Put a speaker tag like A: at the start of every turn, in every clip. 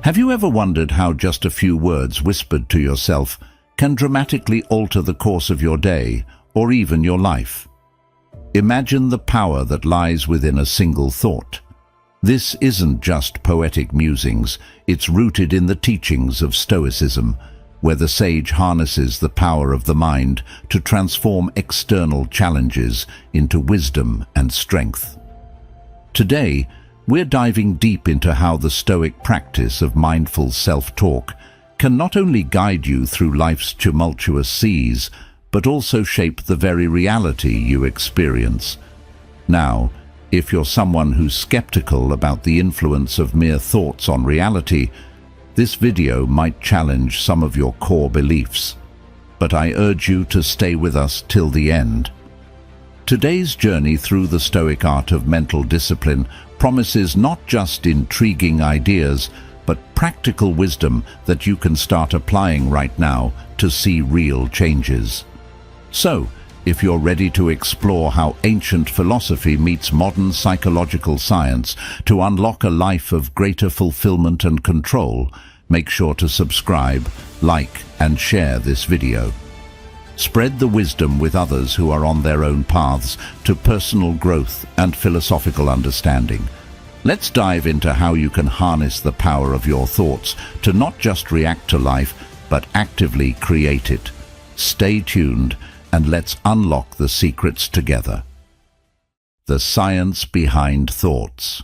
A: Have you ever wondered how just a few words whispered to yourself can dramatically alter the course of your day or even your life? Imagine the power that lies within a single thought. This isn't just poetic musings, it's rooted in the teachings of Stoicism, where the sage harnesses the power of the mind to transform external challenges into wisdom and strength. Today, we're diving deep into how the Stoic practice of mindful self-talk can not only guide you through life's tumultuous seas, but also shape the very reality you experience. Now, if you're someone who's skeptical about the influence of mere thoughts on reality, this video might challenge some of your core beliefs. But I urge you to stay with us till the end. Today's journey through the Stoic art of mental discipline promises not just intriguing ideas, but practical wisdom that you can start applying right now to see real changes. So, if you're ready to explore how ancient philosophy meets modern psychological science to unlock a life of greater fulfillment and control, make sure to subscribe, like, and share this video. Spread the wisdom with others who are on their own paths to personal growth and philosophical understanding. Let's dive into how you can harness the power of your thoughts to not just react to life, but actively create it. Stay tuned, and let's unlock the secrets together. The science behind thoughts.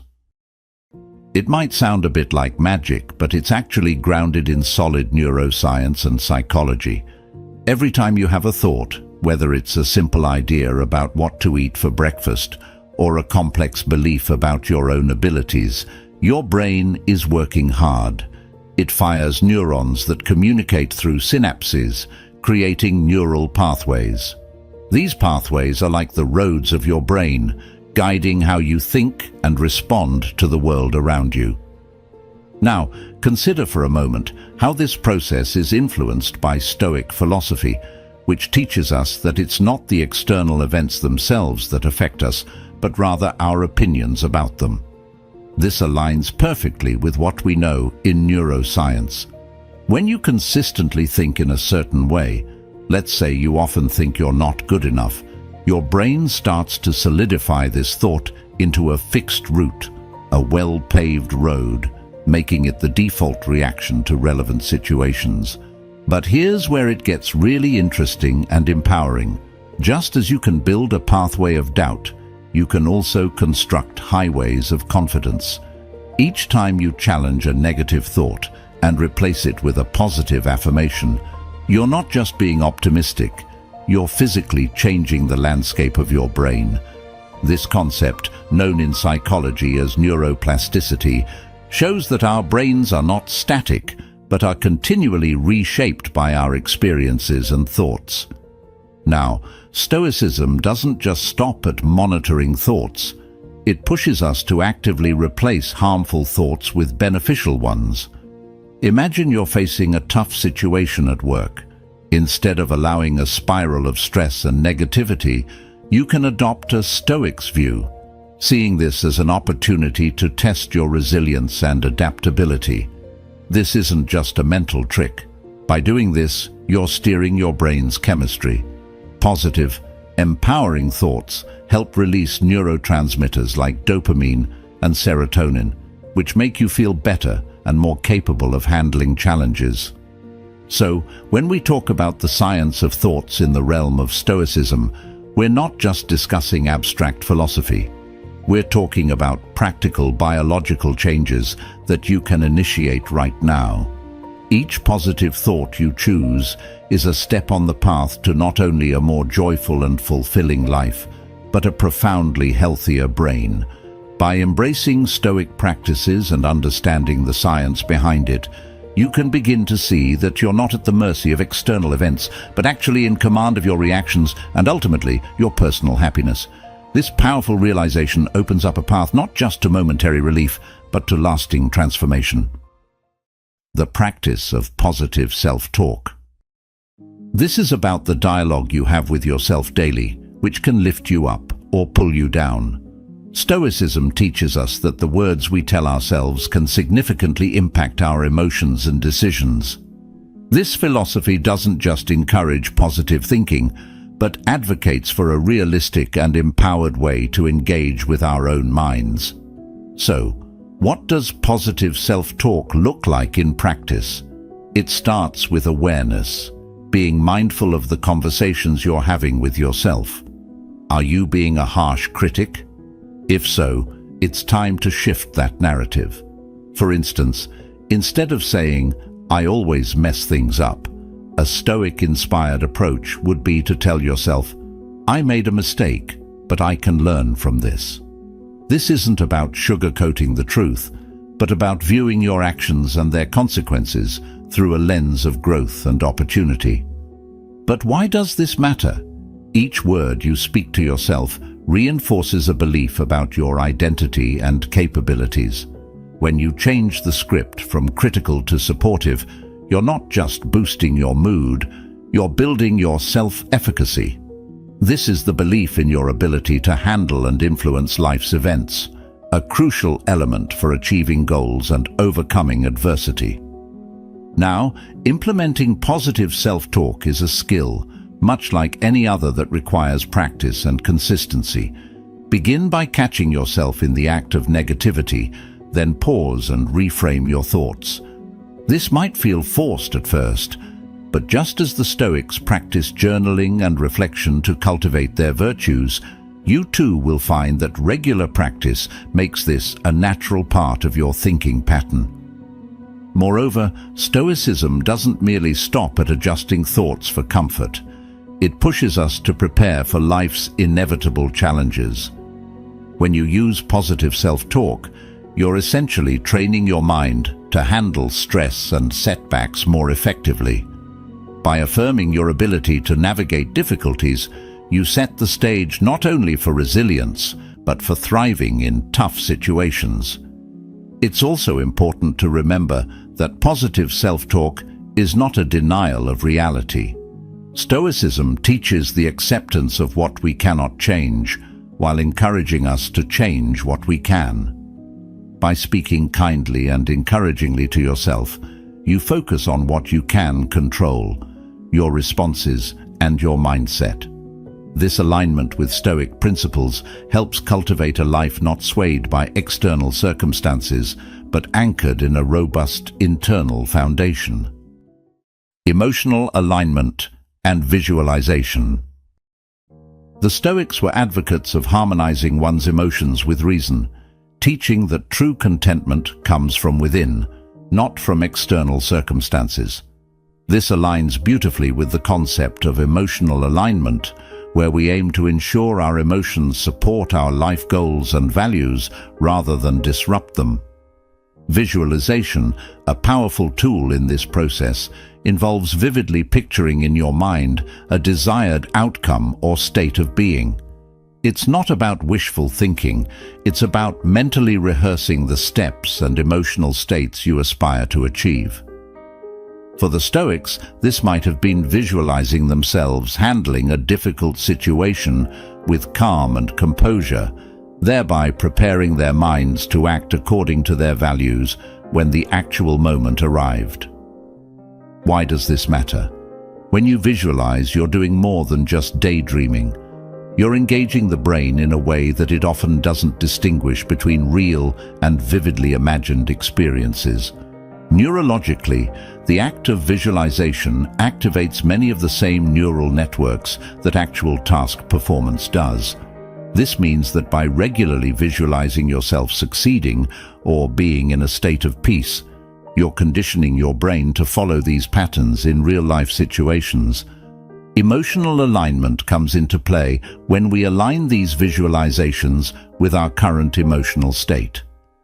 A: It might sound a bit like magic, but it's actually grounded in solid neuroscience and psychology. Every time you have a thought, whether it's a simple idea about what to eat for breakfast or a complex belief about your own abilities, your brain is working hard. It fires neurons that communicate through synapses, creating neural pathways. These pathways are like the roads of your brain, guiding how you think and respond to the world around you. Now, consider for a moment how this process is influenced by Stoic philosophy, which teaches us that it's not the external events themselves that affect us, but rather our opinions about them. This aligns perfectly with what we know in neuroscience. When you consistently think in a certain way, let's say you often think you're not good enough, your brain starts to solidify this thought into a fixed route, a well-paved road, making it the default reaction to relevant situations. But here's where it gets really interesting and empowering. Just as you can build a pathway of doubt, you can also construct highways of confidence. Each time you challenge a negative thought and replace it with a positive affirmation, you're not just being optimistic, you're physically changing the landscape of your brain. This concept, known in psychology as neuroplasticity, shows that our brains are not static, but are continually reshaped by our experiences and thoughts. Now, Stoicism doesn't just stop at monitoring thoughts. It pushes us to actively replace harmful thoughts with beneficial ones. Imagine you're facing a tough situation at work. Instead of allowing a spiral of stress and negativity, you can adopt a Stoic's view, seeing this as an opportunity to test your resilience and adaptability. This isn't just a mental trick. By doing this, you're steering your brain's chemistry. Positive, empowering thoughts help release neurotransmitters like dopamine and serotonin, which make you feel better and more capable of handling challenges. So, when we talk about the science of thoughts in the realm of Stoicism, we're not just discussing abstract philosophy. We're talking about practical biological changes that you can initiate right now. Each positive thought you choose is a step on the path to not only a more joyful and fulfilling life, but a profoundly healthier brain. By embracing Stoic practices and understanding the science behind it, you can begin to see that you're not at the mercy of external events, but actually in command of your reactions and ultimately your personal happiness. This powerful realization opens up a path not just to momentary relief, but to lasting transformation. The practice of positive self-talk. This is about the dialogue you have with yourself daily, which can lift you up or pull you down. Stoicism teaches us that the words we tell ourselves can significantly impact our emotions and decisions. This philosophy doesn't just encourage positive thinking, but advocates for a realistic and empowered way to engage with our own minds. So, what does positive self-talk look like in practice? It starts with awareness, being mindful of the conversations you're having with yourself. Are you being a harsh critic? If so, it's time to shift that narrative. For instance, instead of saying, "I always mess things up," a Stoic-inspired approach would be to tell yourself, "I made a mistake, but I can learn from this." This isn't about sugarcoating the truth, but about viewing your actions and their consequences through a lens of growth and opportunity. But why does this matter? Each word you speak to yourself reinforces a belief about your identity and capabilities. When you change the script from critical to supportive, you're not just boosting your mood, you're building your self-efficacy. This is the belief in your ability to handle and influence life's events, a crucial element for achieving goals and overcoming adversity. Now, implementing positive self-talk is a skill, much like any other that requires practice and consistency. Begin by catching yourself in the act of negativity, then pause and reframe your thoughts. This might feel forced at first, but just as the Stoics practiced journaling and reflection to cultivate their virtues, you too will find that regular practice makes this a natural part of your thinking pattern. Moreover, Stoicism doesn't merely stop at adjusting thoughts for comfort. It pushes us to prepare for life's inevitable challenges. When you use positive self-talk, you're essentially training your mind to handle stress and setbacks more effectively. By affirming your ability to navigate difficulties, you set the stage not only for resilience, but for thriving in tough situations. It's also important to remember that positive self-talk is not a denial of reality. Stoicism teaches the acceptance of what we cannot change, while encouraging us to change what we can. By speaking kindly and encouragingly to yourself, you focus on what you can control, your responses and your mindset. This alignment with Stoic principles helps cultivate a life not swayed by external circumstances, but anchored in a robust internal foundation. Emotional alignment and visualization. The Stoics were advocates of harmonizing one's emotions with reason, teaching that true contentment comes from within, not from external circumstances. This aligns beautifully with the concept of emotional alignment, where we aim to ensure our emotions support our life goals and values rather than disrupt them. Visualization, a powerful tool in this process, involves vividly picturing in your mind a desired outcome or state of being. It's not about wishful thinking, it's about mentally rehearsing the steps and emotional states you aspire to achieve. For the Stoics, this might have been visualizing themselves handling a difficult situation with calm and composure, thereby preparing their minds to act according to their values when the actual moment arrived. Why does this matter? When you visualize, you're doing more than just daydreaming. You're engaging the brain in a way that it often doesn't distinguish between real and vividly imagined experiences. Neurologically, the act of visualization activates many of the same neural networks that actual task performance does. This means that by regularly visualizing yourself succeeding or being in a state of peace, you're conditioning your brain to follow these patterns in real-life situations. Emotional alignment comes into play when we align these visualizations with our current emotional state.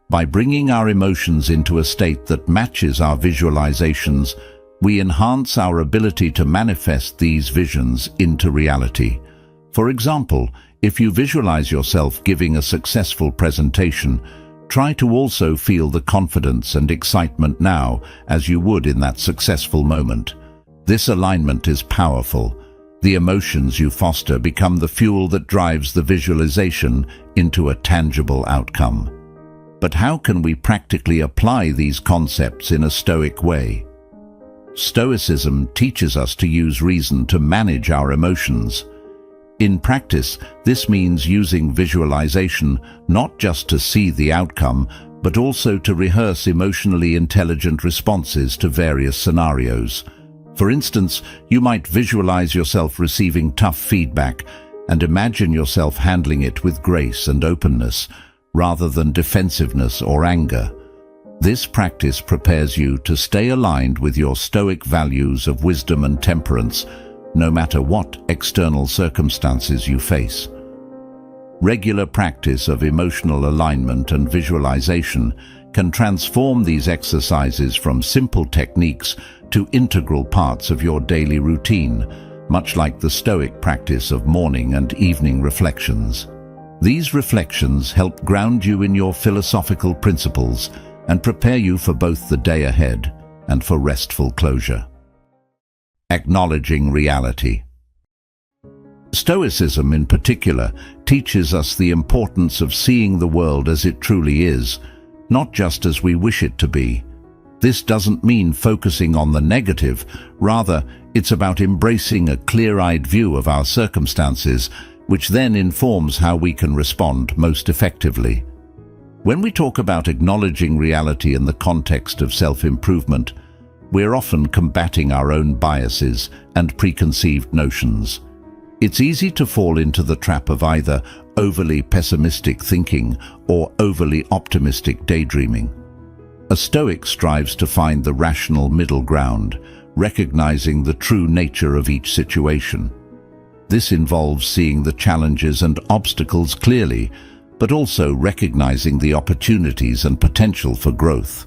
A: By bringing our emotions into a state that matches our visualizations, we enhance our ability to manifest these visions into reality. For example, if you visualize yourself giving a successful presentation, try to also feel the confidence and excitement now as you would in that successful moment. This alignment is powerful. The emotions you foster become the fuel that drives the visualization into a tangible outcome. But how can we practically apply these concepts in a Stoic way? Stoicism teaches us to use reason to manage our emotions. In practice, this means using visualization not just to see the outcome, but also to rehearse emotionally intelligent responses to various scenarios. For instance, you might visualize yourself receiving tough feedback and imagine yourself handling it with grace and openness, rather than defensiveness or anger. This practice prepares you to stay aligned with your Stoic values of wisdom and temperance, no matter what external circumstances you face. Regular practice of emotional alignment and visualization can transform these exercises from simple techniques to integral parts of your daily routine, much like the Stoic practice of morning and evening reflections. These reflections help ground you in your philosophical principles and prepare you for both the day ahead and for restful closure. Acknowledging reality. Stoicism in particular teaches us the importance of seeing the world as it truly is, not just as we wish it to be. This doesn't mean focusing on the negative, rather it's about embracing a clear-eyed view of our circumstances, which then informs how we can respond most effectively. When we talk about acknowledging reality in the context of self-improvement, we're often combating our own biases and preconceived notions. It's easy to fall into the trap of either overly pessimistic thinking or overly optimistic daydreaming. A Stoic strives to find the rational middle ground, recognizing the true nature of each situation. This involves seeing the challenges and obstacles clearly, but also recognizing the opportunities and potential for growth.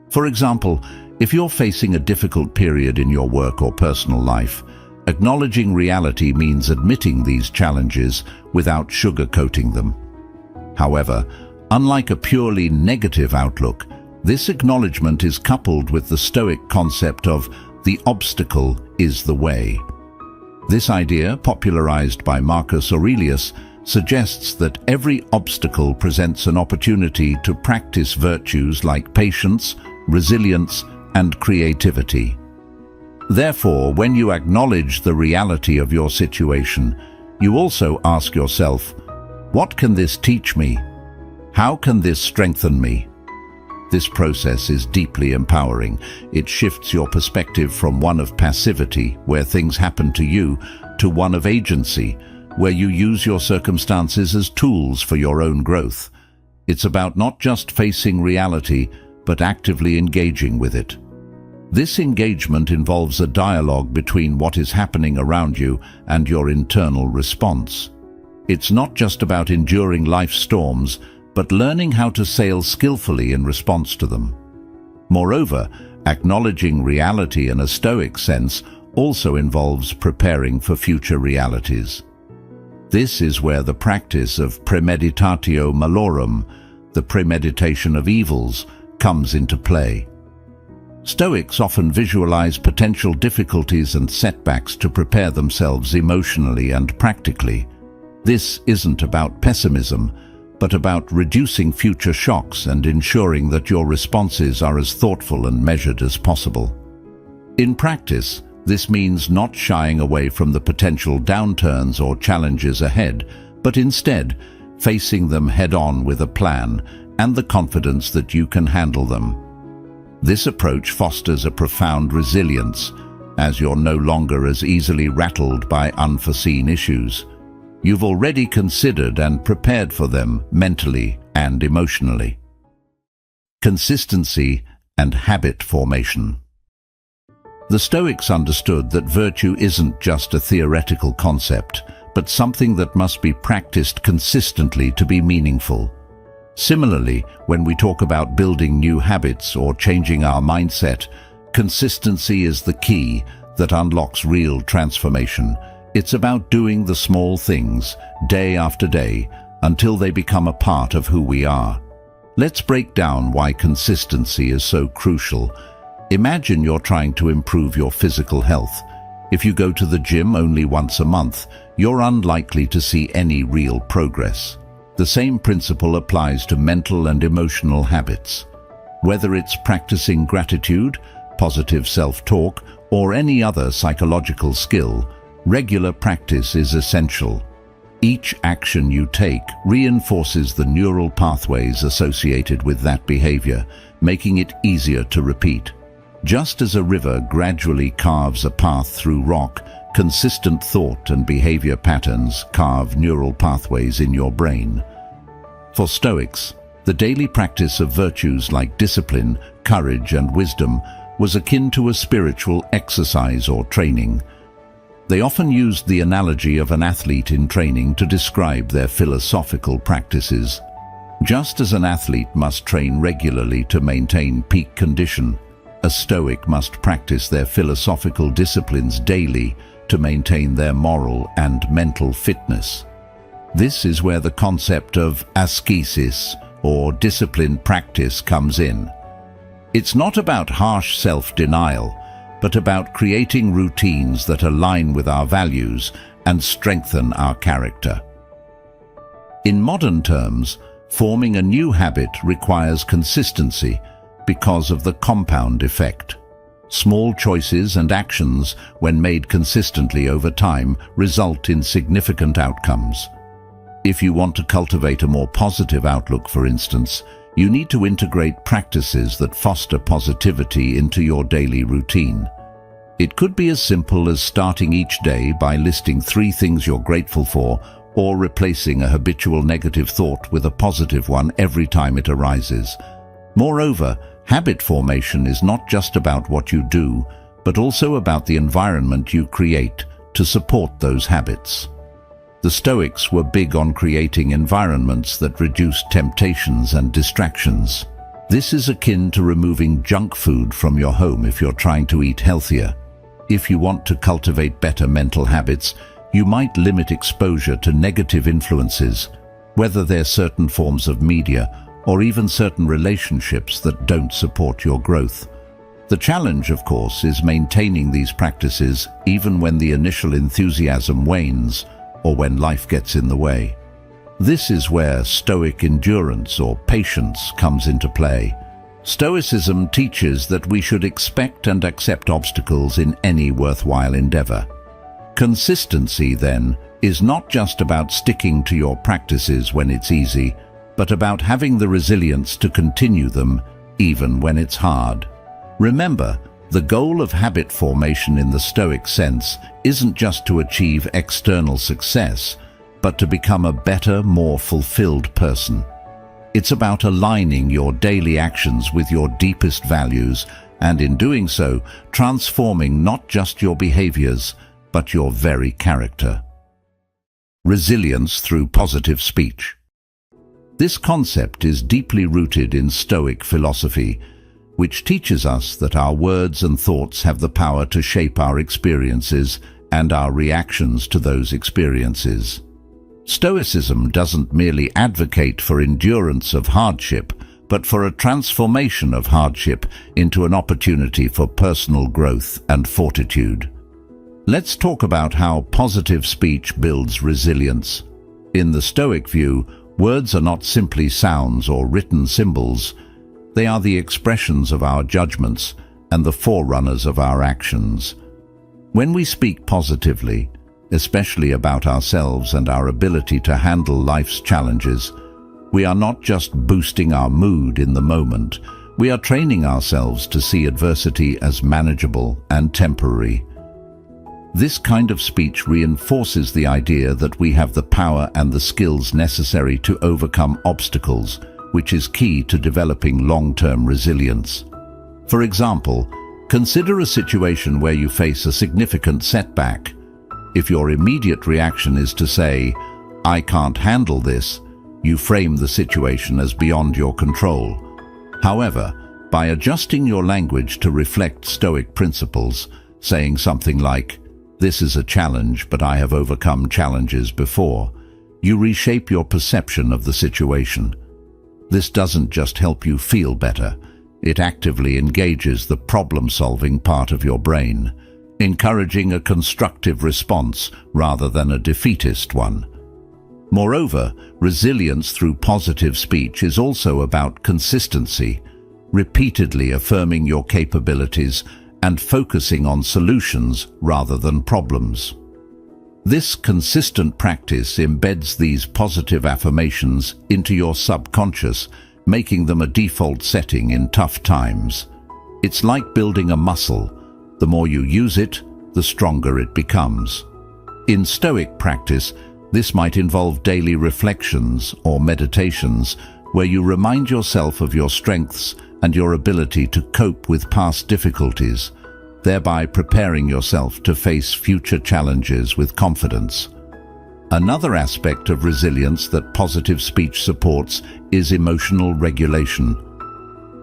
A: For example, if you're facing a difficult period in your work or personal life, acknowledging reality means admitting these challenges without sugarcoating them. However, unlike a purely negative outlook, this acknowledgement is coupled with the Stoic concept of the obstacle is the way. This idea, popularized by Marcus Aurelius, suggests that every obstacle presents an opportunity to practice virtues like patience, resilience, and creativity. Therefore, when you acknowledge the reality of your situation, you also ask yourself, what can this teach me? How can this strengthen me? This process is deeply empowering. It shifts your perspective from one of passivity, where things happen to you, to one of agency, where you use your circumstances as tools for your own growth. It's about not just facing reality, but actively engaging with it. This engagement involves a dialogue between what is happening around you and your internal response. It's not just about enduring life's storms, but learning how to sail skillfully in response to them. Moreover, acknowledging reality in a Stoic sense also involves preparing for future realities. This is where the practice of premeditatio malorum, the premeditation of evils, comes into play. Stoics often visualize potential difficulties and setbacks to prepare themselves emotionally and practically. This isn't about pessimism, but about reducing future shocks and ensuring that your responses are as thoughtful and measured as possible. In practice, this means not shying away from the potential downturns or challenges ahead, but instead facing them head-on with a plan and the confidence that you can handle them. This approach fosters a profound resilience, as you're no longer as easily rattled by unforeseen issues. You've already considered and prepared for them mentally and emotionally. Consistency and habit formation. The Stoics understood that virtue isn't just a theoretical concept, but something that must be practiced consistently to be meaningful. Similarly, when we talk about building new habits or changing our mindset, consistency is the key that unlocks real transformation. It's about doing the small things, day after day, until they become a part of who we are. Let's break down why consistency is so crucial. Imagine you're trying to improve your physical health. If you go to the gym only once a month, you're unlikely to see any real progress. The same principle applies to mental and emotional habits. Whether it's practicing gratitude, positive self-talk, or any other psychological skill, regular practice is essential. Each action you take reinforces the neural pathways associated with that behavior, making it easier to repeat. Just as a river gradually carves a path through rock, consistent thought and behavior patterns carve neural pathways in your brain. For Stoics, the daily practice of virtues like discipline, courage, and wisdom was akin to a spiritual exercise or training. They often used the analogy of an athlete in training to describe their philosophical practices. Just as an athlete must train regularly to maintain peak condition, a Stoic must practice their philosophical disciplines daily to maintain their moral and mental fitness. This is where the concept of ascesis, or disciplined practice, comes in. It's not about harsh self-denial, but about creating routines that align with our values and strengthen our character. In modern terms, forming a new habit requires consistency because of the compound effect. Small choices and actions, when made consistently over time, result in significant outcomes. If you want to cultivate a more positive outlook, for instance, you need to integrate practices that foster positivity into your daily routine. It could be as simple as starting each day by listing 3 things you're grateful for, or replacing a habitual negative thought with a positive one every time it arises. Moreover, habit formation is not just about what you do, but also about the environment you create to support those habits. The Stoics were big on creating environments that reduced temptations and distractions. This is akin to removing junk food from your home if you're trying to eat healthier. If you want to cultivate better mental habits, you might limit exposure to negative influences, whether they're certain forms of media or even certain relationships that don't support your growth. The challenge, of course, is maintaining these practices even when the initial enthusiasm wanes or when life gets in the way. This is where Stoic endurance or patience comes into play. Stoicism teaches that we should expect and accept obstacles in any worthwhile endeavor. Consistency, then, is not just about sticking to your practices when it's easy, but about having the resilience to continue them even when it's hard. Remember, the goal of habit formation in the Stoic sense isn't just to achieve external success, but to become a better, more fulfilled person. It's about aligning your daily actions with your deepest values, and in doing so, transforming not just your behaviors, but your very character. Resilience through positive speech. This concept is deeply rooted in Stoic philosophy, which teaches us that our words and thoughts have the power to shape our experiences and our reactions to those experiences. Stoicism doesn't merely advocate for endurance of hardship, but for a transformation of hardship into an opportunity for personal growth and fortitude. Let's talk about how positive speech builds resilience. In the Stoic view, words are not simply sounds or written symbols. They are the expressions of our judgments and the forerunners of our actions. When we speak positively, especially about ourselves and our ability to handle life's challenges, we are not just boosting our mood in the moment, we are training ourselves to see adversity as manageable and temporary. This kind of speech reinforces the idea that we have the power and the skills necessary to overcome obstacles, which is key to developing long-term resilience. For example, consider a situation where you face a significant setback. If your immediate reaction is to say, "I can't handle this," you frame the situation as beyond your control. However, by adjusting your language to reflect Stoic principles, saying something like, "This is a challenge, but I have overcome challenges before," you reshape your perception of the situation. This doesn't just help you feel better, it actively engages the problem-solving part of your brain. encouraging a constructive response rather than a defeatist one. Moreover, resilience through positive speech is also about consistency, repeatedly affirming your capabilities and focusing on solutions rather than problems. This consistent practice embeds these positive affirmations into your subconscious, making them a default setting in tough times. It's like building a muscle. The more you use it, the stronger it becomes. In Stoic practice, this might involve daily reflections or meditations where you remind yourself of your strengths and your ability to cope with past difficulties, thereby preparing yourself to face future challenges with confidence. Another aspect of resilience that positive speech supports is emotional regulation.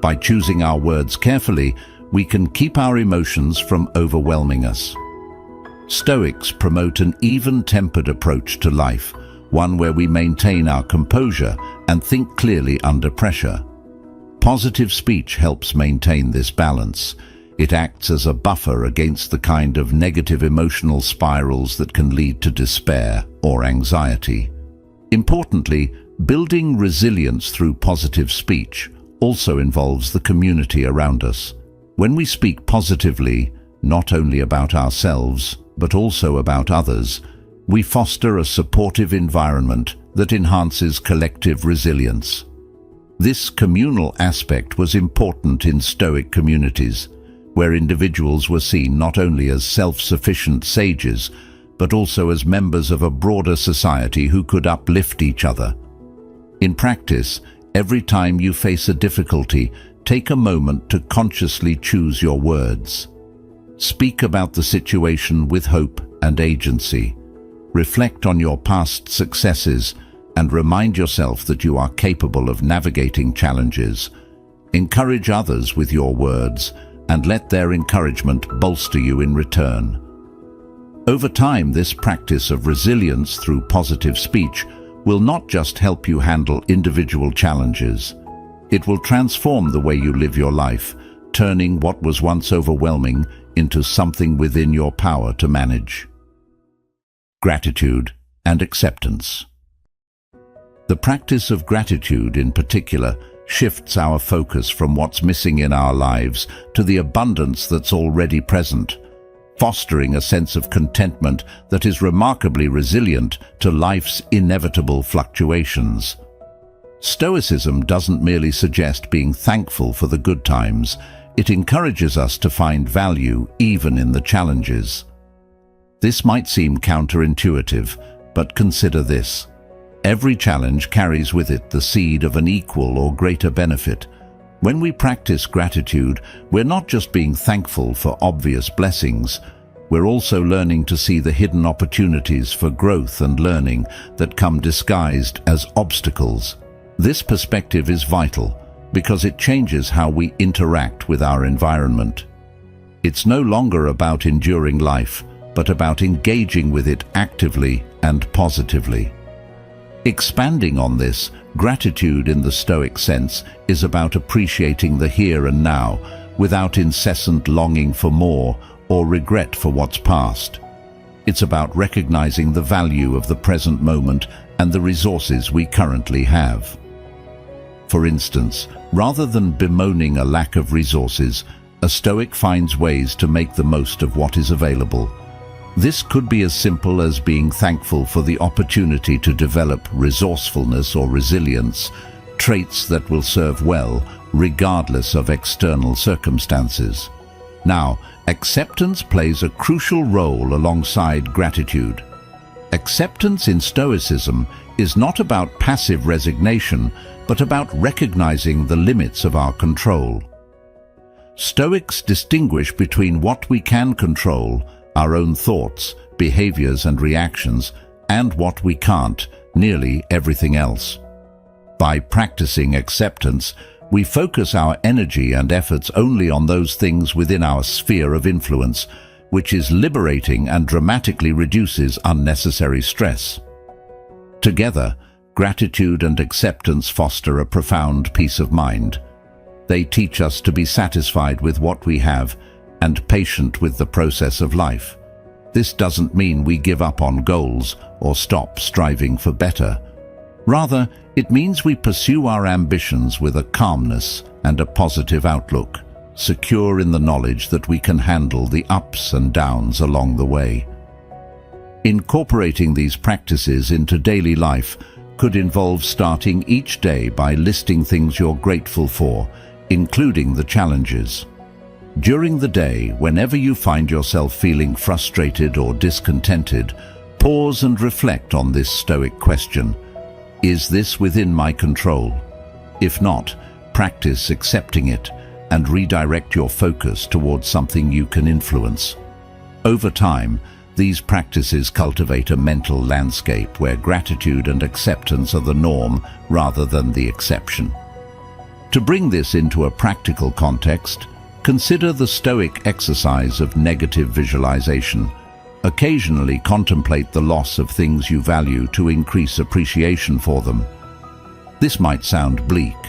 A: By choosing our words carefully, we can keep our emotions from overwhelming us. Stoics promote an even-tempered approach to life, one where we maintain our composure and think clearly under pressure. Positive speech helps maintain this balance. It acts as a buffer against the kind of negative emotional spirals that can lead to despair or anxiety. Importantly, building resilience through positive speech also involves the community around us. When we speak positively, not only about ourselves, but also about others, we foster a supportive environment that enhances collective resilience. This communal aspect was important in Stoic communities, where individuals were seen not only as self-sufficient sages, but also as members of a broader society who could uplift each other. In practice, every time you face a difficulty, take a moment to consciously choose your words. Speak about the situation with hope and agency. Reflect on your past successes and remind yourself that you are capable of navigating challenges. Encourage others with your words and let their encouragement bolster you in return. Over time, this practice of resilience through positive speech will not just help you handle individual challenges. It will transform the way you live your life, turning what was once overwhelming into something within your power to manage. Gratitude and acceptance. The practice of gratitude in particular shifts our focus from what's missing in our lives to the abundance that's already present, fostering a sense of contentment that is remarkably resilient to life's inevitable fluctuations. Stoicism doesn't merely suggest being thankful for the good times, it encourages us to find value even in the challenges. This might seem counterintuitive, but consider this. Every challenge carries with it the seed of an equal or greater benefit. When we practice gratitude, we're not just being thankful for obvious blessings, we're also learning to see the hidden opportunities for growth and learning that come disguised as obstacles. This perspective is vital because it changes how we interact with our environment. It's no longer about enduring life, but about engaging with it actively and positively. Expanding on this, gratitude in the Stoic sense is about appreciating the here and now without incessant longing for more or regret for what's past. It's about recognizing the value of the present moment and the resources we currently have. For instance, rather than bemoaning a lack of resources, a Stoic finds ways to make the most of what is available. This could be as simple as being thankful for the opportunity to develop resourcefulness or resilience, traits that will serve well regardless of external circumstances. Now, acceptance plays a crucial role alongside gratitude. Acceptance in Stoicism is not about passive resignation, but about recognizing the limits of our control. Stoics distinguish between what we can control, our own thoughts, behaviors and reactions, and what we can't, nearly everything else. By practicing acceptance, we focus our energy and efforts only on those things within our sphere of influence, which is liberating and dramatically reduces unnecessary stress. Together, gratitude and acceptance foster a profound peace of mind. They teach us to be satisfied with what we have and patient with the process of life. This doesn't mean we give up on goals or stop striving for better. Rather, it means we pursue our ambitions with a calmness and a positive outlook, secure in the knowledge that we can handle the ups and downs along the way. Incorporating these practices into daily life could involve starting each day by listing things you're grateful for, including the challenges. During the day, whenever you find yourself feeling frustrated or discontented, pause and reflect on this Stoic question: is this within my control? If not, practice accepting it and redirect your focus towards something you can influence. Over time, these practices cultivate a mental landscape where gratitude and acceptance are the norm rather than the exception. To bring this into a practical context, consider the Stoic exercise of negative visualization. Occasionally contemplate the loss of things you value to increase appreciation for them. This might sound bleak,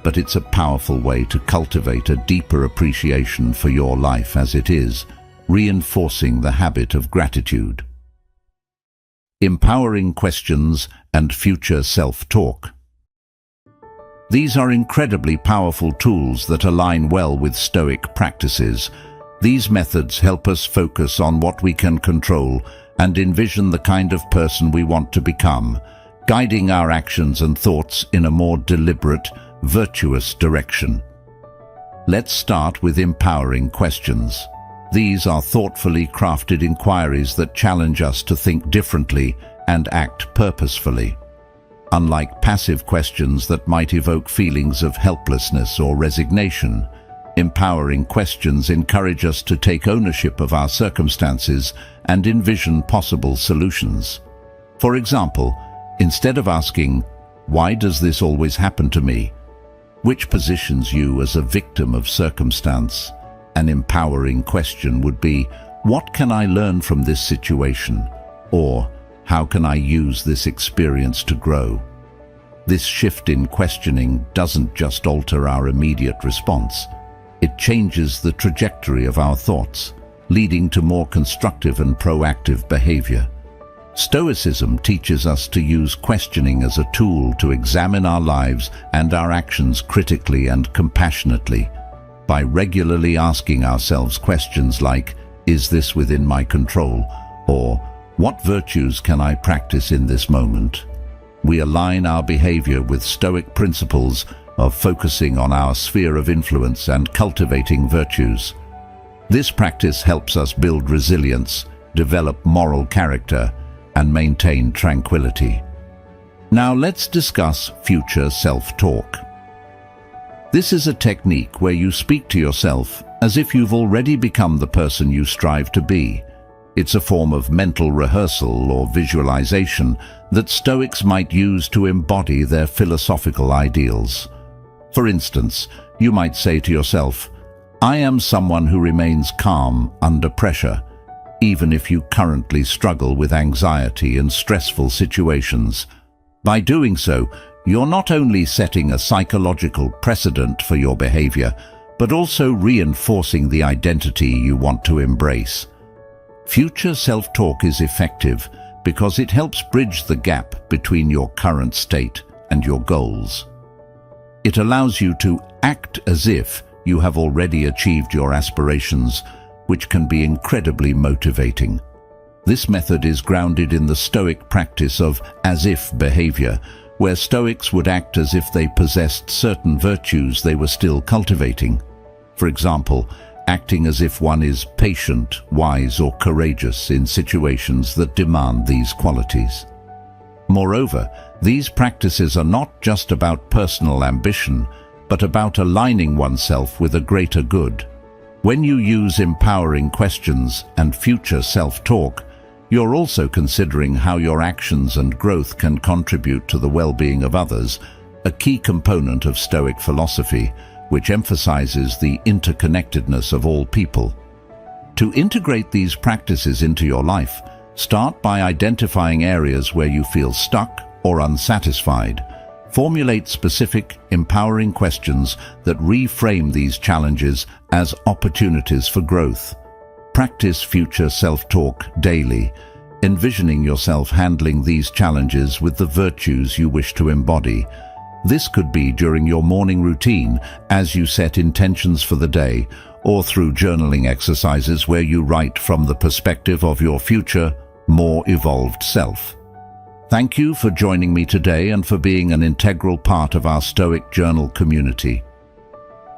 A: but it's a powerful way to cultivate a deeper appreciation for your life as it is, reinforcing the habit of gratitude. Empowering questions and future self-talk. These are incredibly powerful tools that align well with Stoic practices. These methods help us focus on what we can control and envision the kind of person we want to become, guiding our actions and thoughts in a more deliberate, virtuous direction. Let's start with empowering questions. These are thoughtfully crafted inquiries that challenge us to think differently and act purposefully. Unlike passive questions that might evoke feelings of helplessness or resignation, empowering questions encourage us to take ownership of our circumstances and envision possible solutions. For example, instead of asking, "Why does this always happen to me?" which positions you as a victim of circumstance, an empowering question would be, "What can I learn from this situation?" or "How can I use this experience to grow?" This shift in questioning doesn't just alter our immediate response. It changes the trajectory of our thoughts, leading to more constructive and proactive behavior. Stoicism teaches us to use questioning as a tool to examine our lives and our actions critically and compassionately. By regularly asking ourselves questions like, "Is this within my control?" or "What virtues can I practice in this moment?" we align our behavior with Stoic principles of focusing on our sphere of influence and cultivating virtues. This practice helps us build resilience, develop moral character, and maintain tranquility. Now let's discuss future self-talk. This is a technique where you speak to yourself as if you've already become the person you strive to be. It's a form of mental rehearsal or visualization that Stoics might use to embody their philosophical ideals. For instance, you might say to yourself, "I am someone who remains calm under pressure, even if you currently struggle with anxiety and stressful situations." By doing so, you're not only setting a psychological precedent for your behavior, but also reinforcing the identity you want to embrace. Future self-talk is effective because it helps bridge the gap between your current state and your goals. It allows you to act as if you have already achieved your aspirations, which can be incredibly motivating. This method is grounded in the Stoic practice of as-if behavior, where Stoics would act as if they possessed certain virtues they were still cultivating. For example, acting as if one is patient, wise, or courageous in situations that demand these qualities. Moreover, these practices are not just about personal ambition, but about aligning oneself with a greater good. When you use empowering questions and future self-talk, you're also considering how your actions and growth can contribute to the well-being of others, a key component of Stoic philosophy, which emphasizes the interconnectedness of all people. To integrate these practices into your life, start by identifying areas where you feel stuck or unsatisfied. Formulate specific, empowering questions that reframe these challenges as opportunities for growth. Practice future self-talk daily, envisioning yourself handling these challenges with the virtues you wish to embody. This could be during your morning routine as you set intentions for the day, or through journaling exercises where you write from the perspective of your future, more evolved self. Thank you for joining me today and for being an integral part of our Stoic Journal community.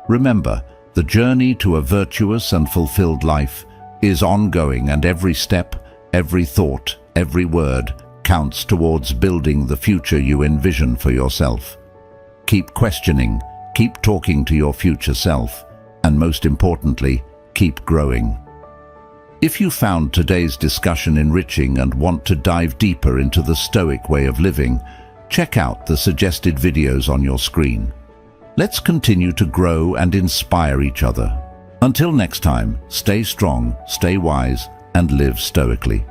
A: Remember, the journey to a virtuous and fulfilled life is ongoing, and every step, every thought, every word counts towards building the future you envision for yourself. Keep questioning, keep talking to your future self, and most importantly, keep growing. If you found today's discussion enriching and want to dive deeper into the Stoic way of living, check out the suggested videos on your screen. Let's continue to grow and inspire each other. Until next time, stay strong, stay wise, and live stoically.